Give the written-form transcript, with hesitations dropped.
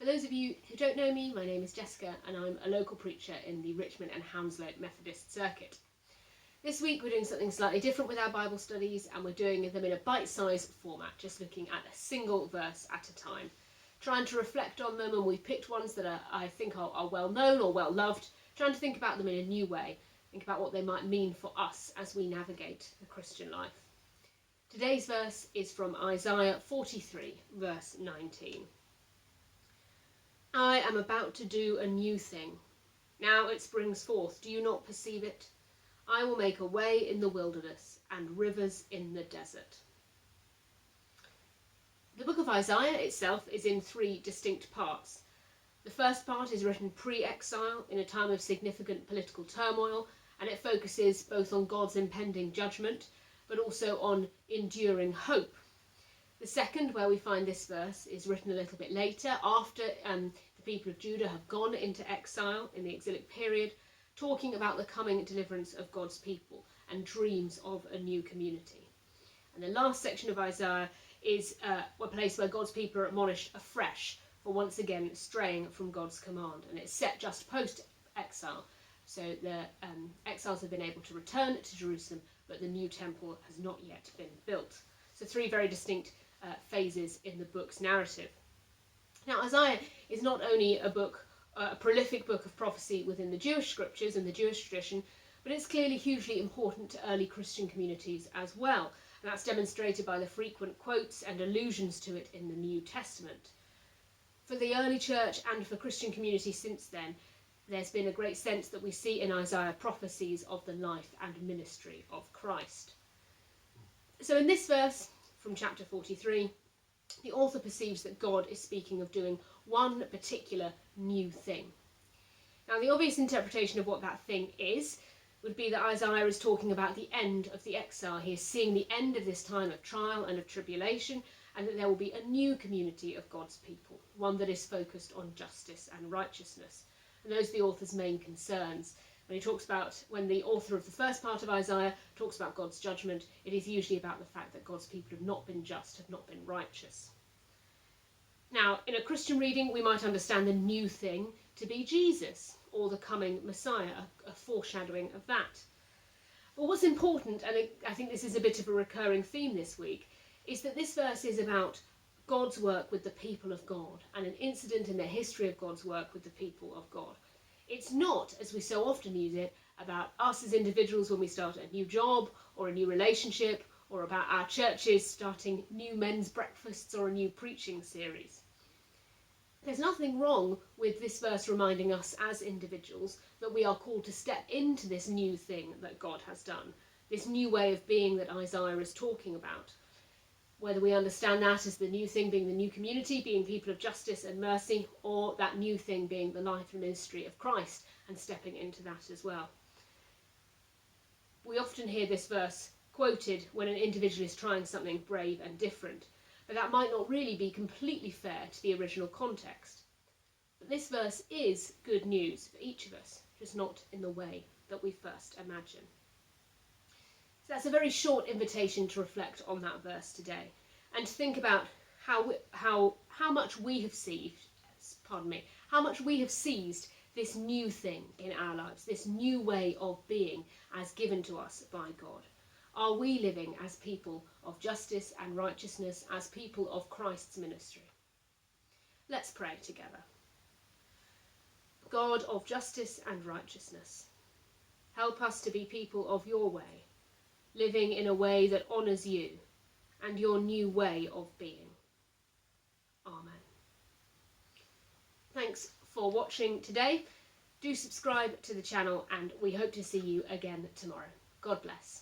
For those of you who don't know me, my name is Jessica and I'm a local preacher in the Richmond and Hounslow Methodist Circuit. This week we're doing something slightly different with our Bible studies, and we're doing them in a bite-sized format, just looking at a single verse at a time, trying to reflect on them, and we've picked ones that I think are well known or well loved, trying to think about them in a new way, think about what they might mean for us as we navigate the Christian life. Today's verse is from Isaiah 43, verse 19. I am about to do a new thing. Now it springs forth. Do you not perceive it? I will make a way in the wilderness and rivers in the desert. The book of Isaiah itself is in three distinct parts. The first part is written pre-exile in a time of significant political turmoil, and it focuses both on God's impending judgment but also on enduring hope. The second, where we find this verse, is written a little bit later, after the people of Judah have gone into exile in the exilic period, talking about the coming deliverance of God's people and dreams of a new community. And the last section of Isaiah is a place where God's people are admonished afresh for once again straying from God's command. And it's set just post-exile, so the exiles have been able to return to Jerusalem, but the new temple has not yet been built. So three very distinct phases in the book's narrative. Now, Isaiah is not only a prolific book of prophecy within the Jewish scriptures and the Jewish tradition, but it's clearly hugely important to early Christian communities as well. And that's demonstrated by the frequent quotes and allusions to it in the New Testament. For the early church and for Christian communities since then, there's been a great sense that we see in Isaiah prophecies of the life and ministry of Christ. So in this verse from chapter 43, the author perceives that God is speaking of doing one particular new thing. Now, the obvious interpretation of what that thing is would be that Isaiah is talking about the end of the exile. He is seeing the end of this time of trial and of tribulation, and that there will be a new community of God's people, one that is focused on justice and righteousness. And those are the author's main concerns. When the author of the first part of Isaiah talks about God's judgment, it is usually about the fact that God's people have not been just, have not been righteous. Now, in a Christian reading, we might understand the new thing to be Jesus, or the coming Messiah, a foreshadowing of that. But what's important, and I think this is a bit of a recurring theme this week, is that this verse is about God's work with the people of God, and an incident in the history of God's work with the people of God. It's not, as we so often use it, about us as individuals when we start a new job or a new relationship, or about our churches starting new men's breakfasts or a new preaching series. There's nothing wrong with this verse reminding us as individuals that we are called to step into this new thing that God has done, this new way of being that Isaiah is talking about. Whether we understand that as the new thing being the new community, being people of justice and mercy, or that new thing being the life and ministry of Christ and stepping into that as well. We often hear this verse quoted when an individual is trying something brave and different, but that might not really be completely fair to the original context. But this verse is good news for each of us, just not in the way that we first imagine. So that's a very short invitation to reflect on that verse today, and to think about how much we have seized this new thing in our lives, this new way of being as given to us by God. Are we living as people of justice and righteousness, as people of Christ's ministry? Let's pray together. God of justice and righteousness, help us to be people of your way, living in a way that honours you and your new way of being. Amen. Thanks for watching today. Do subscribe to the channel, and we hope to see you again tomorrow. God bless.